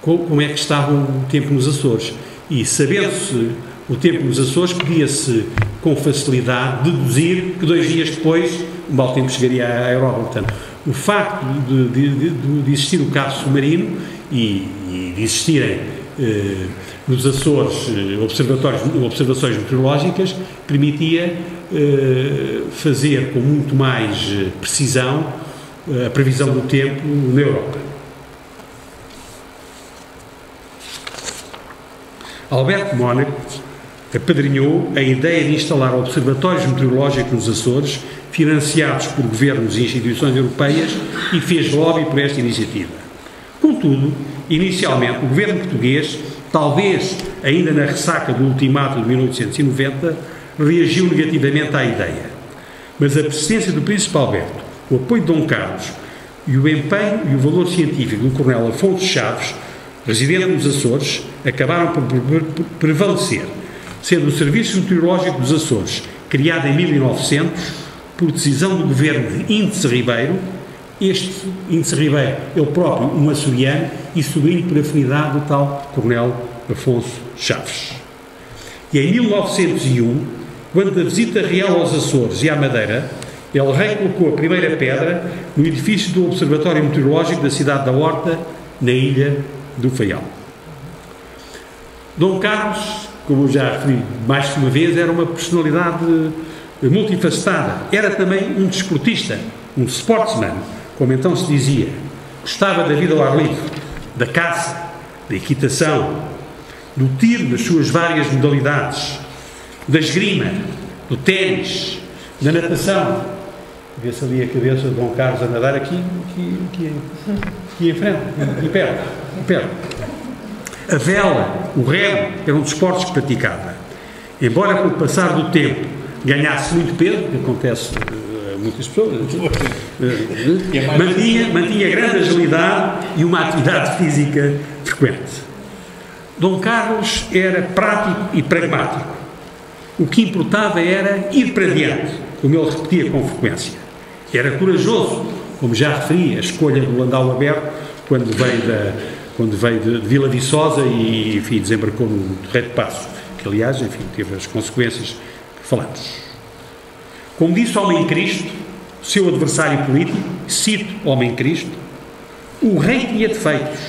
como é que estava o tempo nos Açores. E, sabendo-se o tempo nos Açores, podia-se, com facilidade, deduzir que 2 dias depois o mau tempo chegaria à Europa. Portanto, o facto de existir o cabo submarino e de existirem nos Açores observações meteorológicas permitia fazer com muito mais precisão a previsão do tempo na Europa. Alberto de Mónaco apadrinhou a ideia de instalar observatórios meteorológicos nos Açores, financiados por governos e instituições europeias, e fez lobby por esta iniciativa. Contudo, inicialmente, o governo português, talvez ainda na ressaca do ultimato de 1890, reagiu negativamente à ideia. Mas a persistência do príncipe Alberto, o apoio de Dom Carlos e o empenho e o valor científico do coronel Afonso Chaves, residente nos Açores, acabaram por prevalecer, sendo o Serviço Meteorológico dos Açores criado em 1900 por decisão do governo de Índice Ribeiro. Este Índice Ribeiro, ele próprio um açoriano e sobrinho por afinidade do tal coronel Afonso Chaves. E em 1901, quando da visita real aos Açores e à Madeira, El Rei colocou a primeira pedra no edifício do Observatório Meteorológico da cidade da Horta, na ilha do Faial. Dom Carlos, como eu já referi mais de uma vez, era uma personalidade multifacetada. Era também um desportista, um sportsman, como então se dizia. Gostava da vida ao ar livre, da caça, da equitação, do tiro nas suas várias modalidades, da esgrima, do ténis, da natação. Vê-se ali a cabeça de Dom Carlos a nadar aqui em frente, aqui perto. A vela, o remo, eram desportos que praticava. Embora com o passar do tempo ganhasse muito peso, que acontece a muitas pessoas, mantinha grande agilidade e uma atividade física frequente. Dom Carlos era prático e pragmático. O que importava era ir para diante, como ele repetia com frequência. Era corajoso, como já referi, a escolha do Landau Aberto, quando veio de Vila Viçosa e, enfim, desembarcou no Torre de Paço, que, aliás, enfim, teve as consequências que falamos. Como disse o Homem Cristo, seu adversário político, cito o Homem Cristo, o rei tinha defeitos,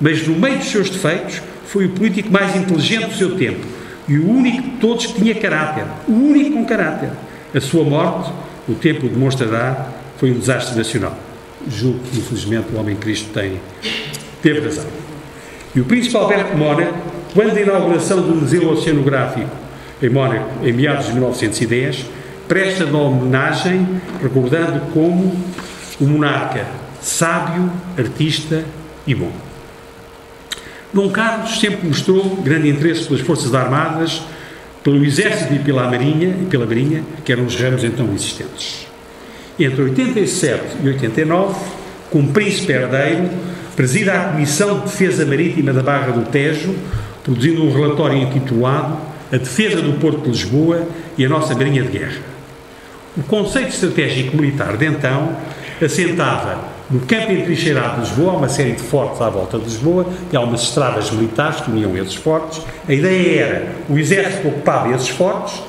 mas no meio dos seus defeitos foi o político mais inteligente do seu tempo e o único de todos que tinha caráter, o único com caráter. A sua morte, o tempo o demonstrará, foi um desastre nacional. Julgo que, infelizmente, o Homem Cristo teve razão. E o príncipe Alberto de Mónaco, quando a inauguração do Museu Oceanográfico em Mónaco, em meados de 1910, presta-lhe homenagem, recordando como um monarca sábio, artista e bom. Dom Carlos sempre mostrou grande interesse pelas forças armadas, pelo exército e pela marinha, que eram os ramos então existentes. Entre 87 e 89, como príncipe herdeiro, presida a Comissão de Defesa Marítima da Barra do Tejo, produzindo um relatório intitulado A Defesa do Porto de Lisboa e a Nossa Marinha de Guerra. O conceito estratégico militar de então assentava no campo entrincheirado de Lisboa, há uma série de fortes à volta de Lisboa, e há umas estradas militares que uniam esses fortes. A ideia era, o exército ocupava esses fortes,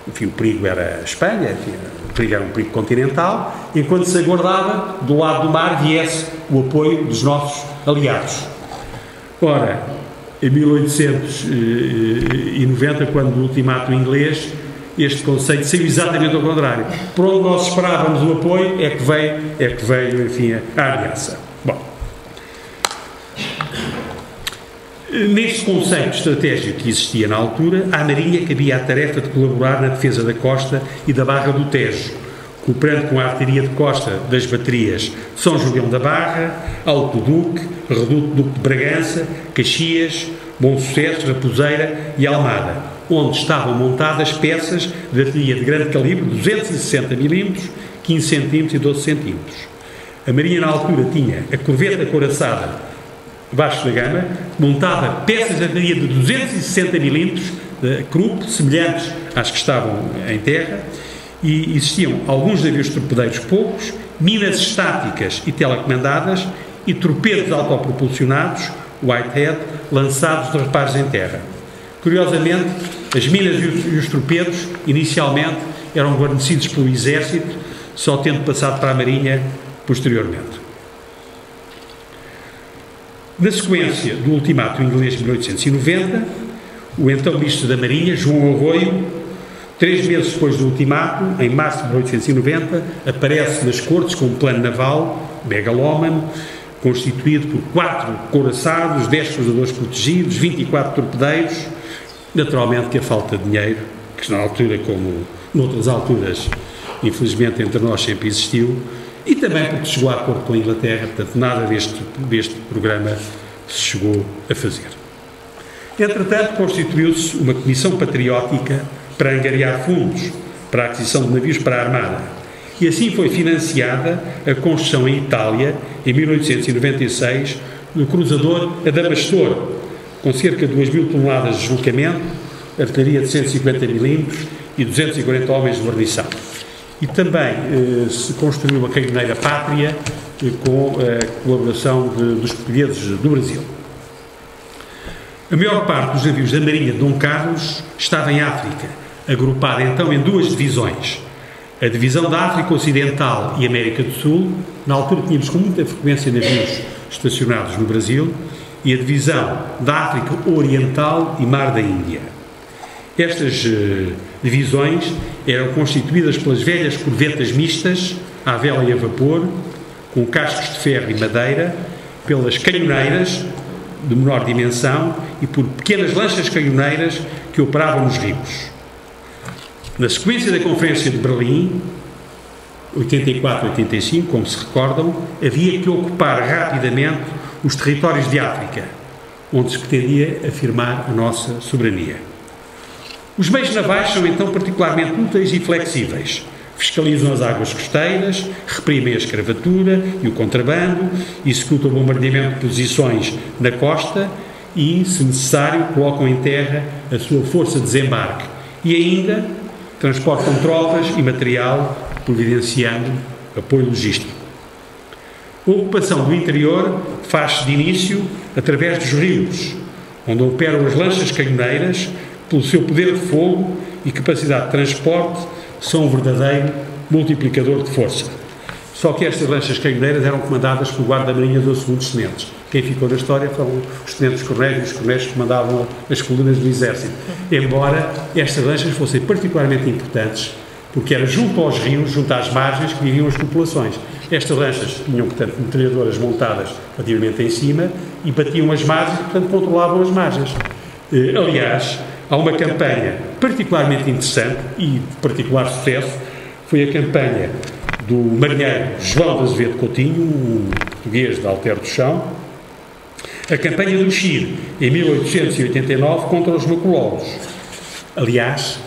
enfim, o perigo era a Espanha, enfim, o perigo era um perigo continental, enquanto se aguardava, do lado do mar, viesse o apoio dos nossos aliados. Ora, em 1890, quando o ultimato inglês, este conceito saiu exatamente ao contrário. Por onde nós esperávamos o apoio é que veio, enfim, a ameaça. Bom, neste conceito estratégico que existia na altura, à Marinha cabia a tarefa de colaborar na defesa da costa e da Barra do Tejo, cooperando com a artilharia de costa das baterias São Julião da Barra, Alto Duque, Reduto Duque de Bragança, Caxias, Bom Sucesso, Raposeira e Almada, onde estavam montadas peças de artilharia de grande calibre, 260 mm, 15 cm e 12 cm. A Marinha, na altura, tinha a corveta acoraçada Vasco da Gama, montava peças de artilharia de 260 mm, de Krupp, semelhantes às que estavam em terra, e existiam alguns navios torpedeiros poucos, minas estáticas e telecomandadas e torpedos autopropulsionados, Whitehead, lançados de reparos em terra. Curiosamente, as minas e os torpedos, inicialmente, eram guarnecidos pelo Exército, só tendo passado para a Marinha posteriormente. Na sequência do ultimato inglês de 1890, o então Ministro da Marinha, João Arroio, 3 meses depois do ultimato, em março de 1890, aparece nas Cortes com um plano naval megalómano, constituído por 4 couraçados, 10 cruzadores protegidos, 24 torpedeiros. Naturalmente que a falta de dinheiro, que na altura, como noutras alturas, infelizmente entre nós sempre existiu, e também porque chegou a acordo com a Inglaterra, portanto nada deste programa se chegou a fazer. Entretanto, constituiu-se uma comissão patriótica para angariar fundos para a aquisição de navios para a Armada, e assim foi financiada a construção em Itália, em 1896, do cruzador Adamastor, com cerca de 2.000 toneladas de deslocamento, artilharia de 150 mm e 240 homens de guarnição. E também se construiu uma canhoneira Pátria com a colaboração dos portugueses do Brasil. A maior parte dos navios da Marinha de Dom Carlos estava em África, agrupada então em 2 divisões. A divisão da África Ocidental e América do Sul, na altura tínhamos com muita frequência navios estacionados no Brasil, e a divisão da África Oriental e Mar da Índia. Estas divisões eram constituídas pelas velhas corvetas mistas, à vela e a vapor, com cascos de ferro e madeira, pelas canhoneiras, de menor dimensão, e por pequenas lanchas canhoneiras que operavam nos rios. Na sequência da Conferência de Berlim, 84-85, como se recordam, havia que ocupar rapidamente os territórios de África, onde se pretendia afirmar a nossa soberania. Os meios navais são então particularmente úteis e flexíveis. Fiscalizam as águas costeiras, reprimem a escravatura e o contrabando, executam o bombardeamento de posições na costa e, se necessário, colocam em terra a sua força de desembarque e ainda transportam tropas e material, providenciando apoio logístico. A ocupação do interior faz-se de início através dos rios, onde operam as lanchas canhoneiras, pelo seu poder de fogo e capacidade de transporte, são um verdadeiro multiplicador de força. Só que estas lanchas canhoneiras eram comandadas pelo guarda-marinha dos segundos tenentes. Quem ficou na história foram os tenentes coronéis e os coronéis que comandavam as colunas do exército. Embora estas lanchas fossem particularmente importantes, porque era junto aos rios, junto às margens, que viviam as populações. Estas lanchas tinham, portanto, metralhadoras montadas relativamente em cima e batiam as margens e, portanto, controlavam as margens. Aliás, há uma campanha particularmente interessante e de particular sucesso foi a campanha do marinheiro João de Azevedo Coutinho, um português de Alter do Chão, a campanha do Chile, em 1889, contra os maculólogos. Aliás,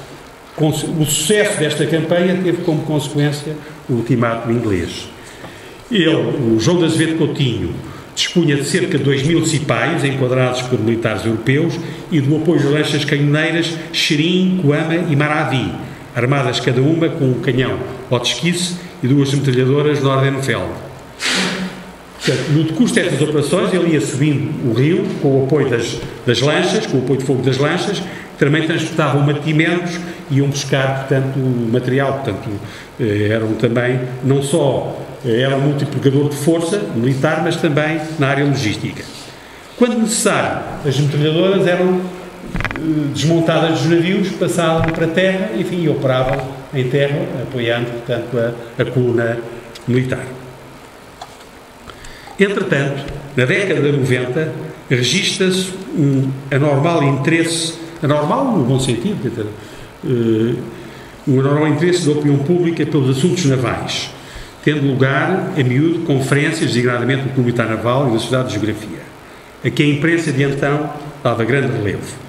o sucesso desta campanha teve como consequência o ultimato inglês. Ele, o João de Azevedo Coutinho, dispunha de cerca de 2.000 cipaios, enquadrados por militares europeus, e do apoio de lanchas canhoneiras Xerim, Coama e Maravi, armadas cada uma com um canhão Hotchkiss e 2 metralhadoras Nordenfeld. Portanto, no decurso destas operações, ele ia subindo o rio com o apoio das lanchas, com o apoio de fogo das lanchas, que também transportavam mantimentos e iam buscar, portanto, material. Portanto, eram também, não só era um multiplicador de força militar, mas também na área logística. Quando necessário, as metralhadoras eram desmontadas dos navios, passavam para a terra, enfim, e operavam em terra, apoiando, portanto, a coluna militar. Entretanto, na década de 90, registra-se um anormal interesse, anormal no bom sentido, um anormal interesse da opinião pública pelos assuntos navais, tendo lugar, a miúdo, conferências, designadamente do Clube Militar Naval e da Sociedade de Geografia, a que a imprensa de então dava grande relevo.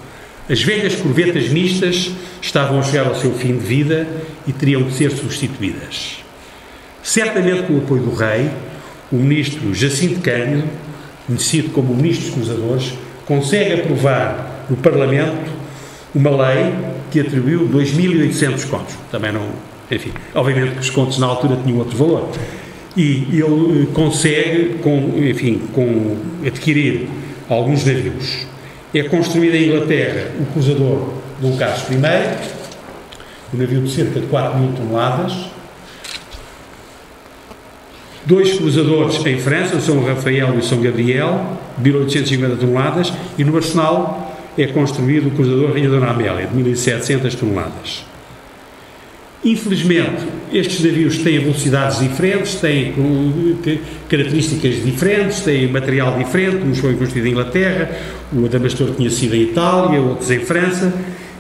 As velhas corvetas mistas estavam a chegar ao seu fim de vida e teriam de ser substituídas. Certamente com o apoio do rei, o ministro Jacinto Cândido, conhecido como o ministro dos cruzadores, consegue aprovar no Parlamento uma lei que atribuiu 2.800 contos. Também não... Enfim, obviamente que os contos na altura tinham outro valor. E ele consegue, adquirir alguns navios. É construído em Inglaterra o cruzador Dom Carlos I, um navio de cerca de 4.000 toneladas. 2 cruzadores em França, o São Rafael e o São Gabriel, de 1.850 toneladas, e no arsenal é construído o cruzador Rainha Dona Amélia, de 1.700 toneladas. Infelizmente, estes navios têm velocidades diferentes, têm características diferentes, têm material diferente, uns foram construídos em Inglaterra, o Adamastor tinha sido em Itália, outros em França,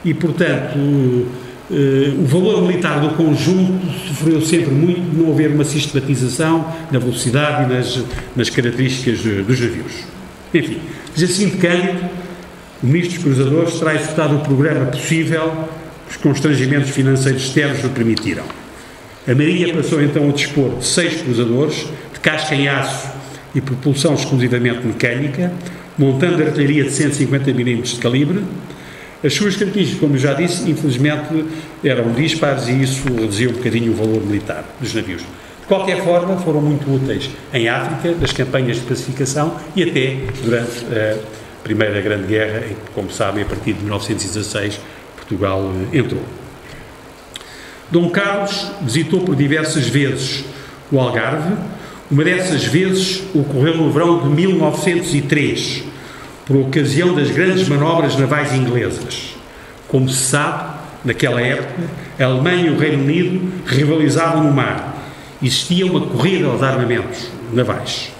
e, portanto, o valor militar do conjunto sofreu sempre muito de não haver uma sistematização na velocidade e nas características dos navios. Enfim, Jacinto Cândido, o ministro dos cruzadores, terá executado o programa possível. Os constrangimentos financeiros externos o permitiram. A Marinha passou então a dispor de 6 cruzadores, de casca em aço e propulsão exclusivamente mecânica, montando artilharia de 150 mm de calibre. As suas características, como eu já disse, infelizmente eram dispares e isso reduzia um bocadinho o valor militar dos navios. De qualquer forma, foram muito úteis em África, nas campanhas de pacificação e até durante a Primeira Grande Guerra, em que, como sabem, a partir de 1916, Portugal entrou. Dom Carlos visitou por diversas vezes o Algarve. Uma dessas vezes ocorreu no verão de 1903, por ocasião das grandes manobras navais inglesas. Como se sabe, naquela época, a Alemanha e o Reino Unido rivalizavam no mar. Existia uma corrida aos armamentos navais.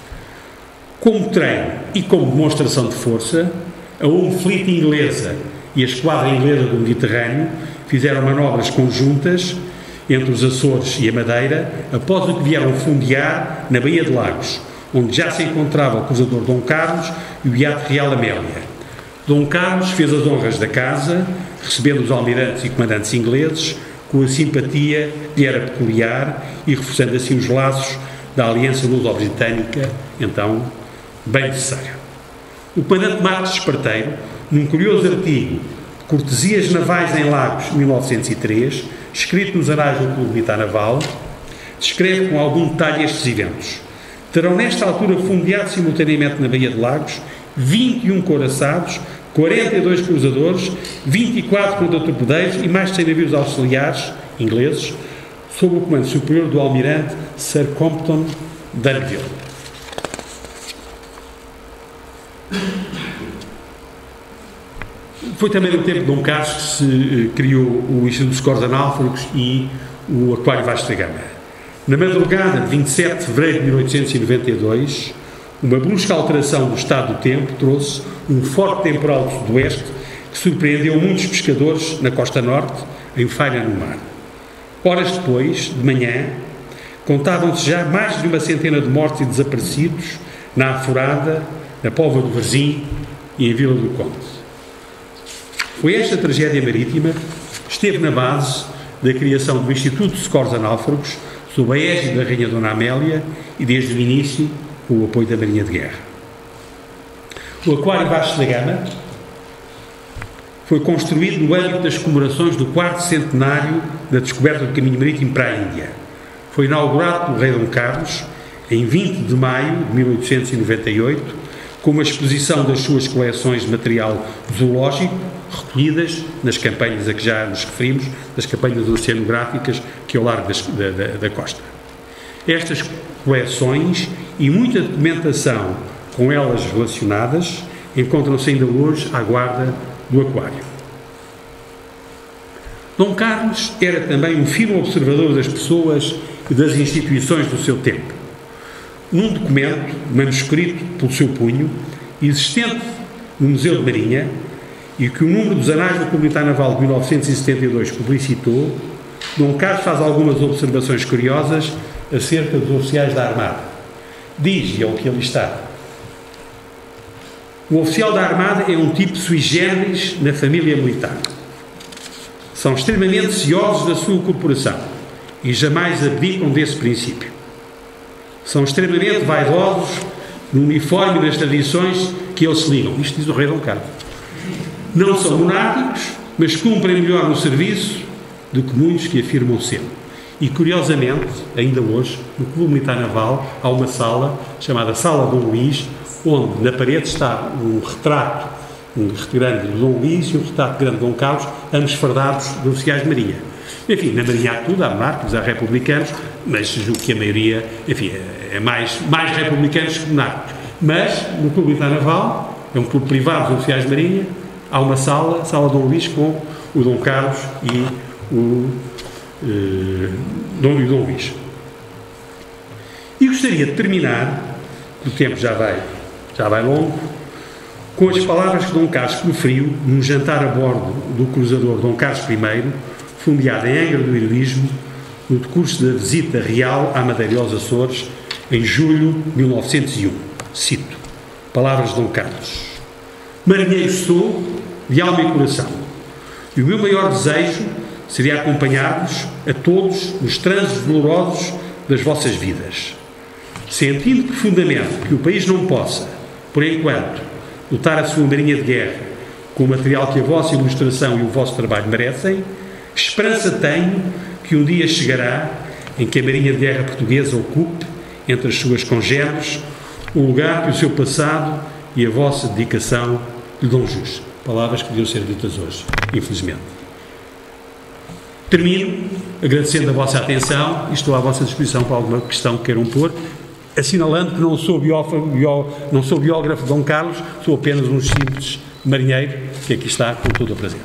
Como treino e como demonstração de força, a Home Fleet inglesa e a esquadra inglesa do Mediterrâneo fizeram manobras conjuntas entre os Açores e a Madeira, após o que vieram fundear na Baía de Lagos, onde já se encontrava o cruzador Dom Carlos e o iate Real Amélia. Dom Carlos fez as honras da casa, recebendo os almirantes e comandantes ingleses, com a simpatia que lhe era peculiar e reforçando assim os laços da aliança luso-britânica, então bem necessária. O comandante Marques Esparteiro, num curioso artigo Cortesias Navais em Lagos, 1903, escrito nos anais do Clube Militar Naval, descreve com algum detalhe estes eventos. Terão nesta altura fundeado simultaneamente na Baía de Lagos 21 couraçados, 42 cruzadores, 24 contra-torpedeiros e mais de 100 navios auxiliares ingleses, sob o comando superior do almirante Sir Compton Danville. Foi também no tempo de Dom Carlos que se criou o Instituto dos Socorros Anáfragos e o Aquário Vasta Gama. Na madrugada de 27 de fevereiro de 1892, uma brusca alteração do estado do tempo trouxe um forte temporal do sudoeste que surpreendeu muitos pescadores na costa norte, em Feira no Mar. Horas depois, de manhã, contavam-se já mais de uma centena de mortos e desaparecidos na Aforada, na Póvoa do Varzim e em Vila do Conde. Foi esta tragédia marítima que esteve na base da criação do Instituto de Socorros a Náufragos, sob a égide da Rainha Dona Amélia e, desde o início, com o apoio da Marinha de Guerra. O Aquário Vasco da Gama foi construído no âmbito das comemorações do 4º centenário da descoberta do caminho marítimo para a Índia. Foi inaugurado pelo rei Dom Carlos em 20 de maio de 1898, com uma exposição das suas coleções de material zoológico, recolhidas nas campanhas a que já nos referimos, das campanhas oceanográficas que ao largo da costa. Estas coleções e muita documentação com elas relacionadas encontram-se ainda hoje à guarda do Aquário. Dom Carlos era também um firme observador das pessoas e das instituições do seu tempo. Num documento, manuscrito pelo seu punho, existente no Museu de Marinha, e que o número dos Anais do Clube Militar Naval de 1972 publicitou, Dom Carlos faz algumas observações curiosas acerca dos oficiais da Armada. Diz, e é o que ali está: o oficial da Armada é um tipo sui generis na família militar. São extremamente ciosos da sua corporação e jamais abdicam desse princípio. São extremamente vaidosos no uniforme e nas tradições que eles se ligam. Isto diz o rei Dom Carlos. Não são monárquicos, mas cumprem melhor no serviço do que muitos que afirmam ser. E, curiosamente, ainda hoje, no Clube Militar Naval, há uma sala chamada Sala Dom Luís, onde na parede está um retrato grande de Dom Luís e um retrato grande de Dom Carlos, ambos fardados de oficiais de marinha. Enfim, na marinha há tudo, há monárquicos, há republicanos, mas julgo que a maioria, enfim, é mais republicanos que monárquicos. Mas, no Clube Militar Naval, é um clube privado de oficiais de marinha, há uma sala Dom Luís, com o Dom Carlos e o Dom Luís. E gostaria de terminar, o tempo já vai longo, com as palavras que Dom Carlos proferiu num jantar a bordo do cruzador Dom Carlos I, fundeado em Angra do Heroísmo, no decurso da visita real à Madeira e aos Açores, em julho de 1901. Cito, palavras de Dom Carlos: marinheiro sou, de alma e coração, e o meu maior desejo seria acompanhar-vos a todos nos trânsitos dolorosos das vossas vidas. Sentindo profundamente que o país não possa, por enquanto, dotar a sua marinha de guerra com o material que a vossa ilustração e o vosso trabalho merecem, esperança tenho que um dia chegará em que a marinha de guerra portuguesa ocupe, entre as suas congêneres, o lugar que o seu passado e a vossa dedicação lhe dão jus. Palavras que deviam ser ditas hoje, infelizmente. Termino agradecendo a vossa atenção e estou à vossa disposição para alguma questão que queiram pôr, assinalando que não sou biógrafo de Dom Carlos, sou apenas um simples marinheiro que aqui está com todo o prazer.